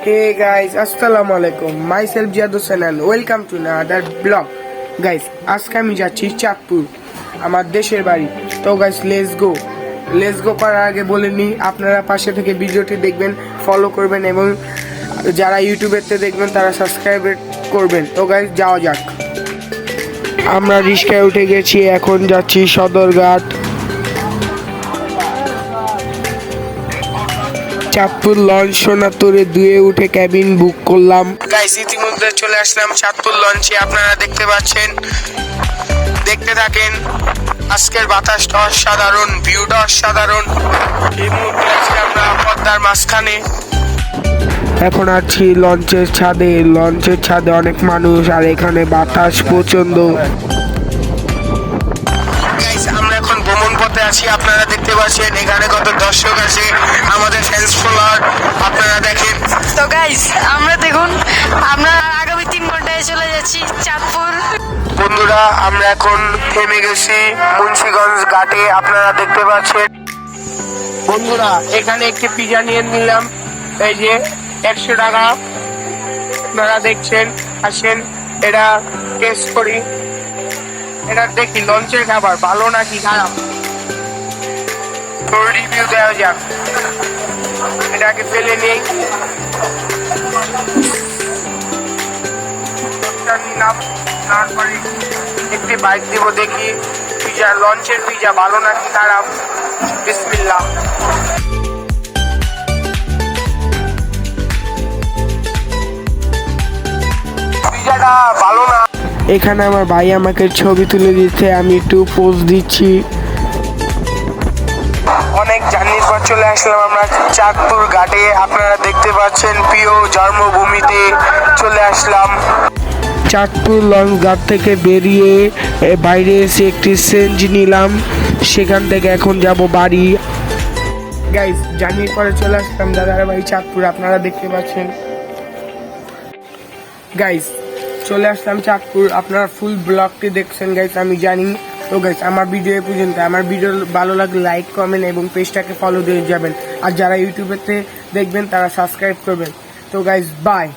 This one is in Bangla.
Hey guys, Assalamu alaikum. Myself Jihad Hussain and welcome to another vlog. Guys, আজকে আমি যাচ্ছি চাঁদপুর, আমার দেশের বাড়ি। তো guys, let's go করার আগে বলে নিই, আপনারা পাশে থেকে ভিডিওটি দেখবেন, ফলো করবেন এবং যারা ইউটিউবেতে দেখবেন তারা সাবস্ক্রাইব করবেন। তো guys, যাওয়া যাক। আমরা রিক্সায় উঠে গেছি, এখন যাচ্ছি সদরঘাট। চাঁদপুর লঞ্চ সোনাতরে 2-এ উঠে ক্যাবিন বুক করলাম। গাইস, ইতিমধ্যে চলে আসলাম চাঁদপুর লঞ্চে, আপনারা দেখতে পাচ্ছেন, দেখতে থাকেন। আজকের বাতাসটা অসাধারণ, ভিউটা অসাধারণ। এই মুহূর্তে আছি আমরা পদ্মার মাঝখানে। এখন আছি লঞ্চের ছাদে অনেক মানুষ, আর এখানে বাতাস প্রচন্ড। আমরা এখন ভ্রমণ পথে আছি, আপনারা দেখতে পাচ্ছেন এখানে কত দর্শক আছে, আমাদের ফ্যান্স ফলোয়ার, আপনারা দেখেন। তো গাইস, আমরা আগামী 3 ঘন্টায় চলে যাচ্ছি চাঁদপুর। বন্ধুরা, আমরা এখন থেমে গেছি মুন্সিগঞ্জ ঘাটে, আপনারা দেখতে পাচ্ছেন। বন্ধুরা, এখানে একটি পিজা নিয়ে নিলাম, এই যে 100 টাকা। আপনারা দেখছেন, আসেন এটা টেস্ট করি, এটা দেখি লঞ্চের খাবার ভালো নাকি খারাপ, রিভিউ দেওয়া যাক। এটাকে ফেলে নেই, নিলাম, তারপরে একটি বাইক দিব, দেখি পিজা, লঞ্চের পিজা ভালো নাকি খারাপ। বিসমিল্লাহ। পিজাটা ভালো না। এখানে আমার ভাই আমাকে ছবি তুলে দিচ্ছে, আমি একটু পোজ দিচ্ছি। অনেক জার্নির পর চলে আসলাম আমরা চাঁদপুর ঘাটে, আপনারা দেখতে পাচ্ছেন, প্রিয় জন্মভূমিতে চলে আসলাম। চাঁদপুর লঞ্চ ঘাট থেকে বেরিয়ে বাইরে এসে একটি সিএনজি নিলাম, সেখান থেকে এখন যাব বাড়ি। গাইস, জার্নির পরে চলে আসলাম দাদার বাড়ি চাঁদপুর, আপনারা দেখতে পাচ্ছেন। গাইস, চলে আসলাম চাঁদপুর, আপনারা ফুল ব্লগটি দেখছেন গাইস, আমি জানি। তো গাইস, আমার ভিডিও এ পর্যন্ত। আমার ভিডিও ভালো লাগলে লাইক, কমেন্ট এবং পেজটাকে ফলো দিয়ে যাবেন, আর যারা ইউটিউবেতে দেখবেন তারা সাবস্ক্রাইব করবেন। তো গাইস, বাই।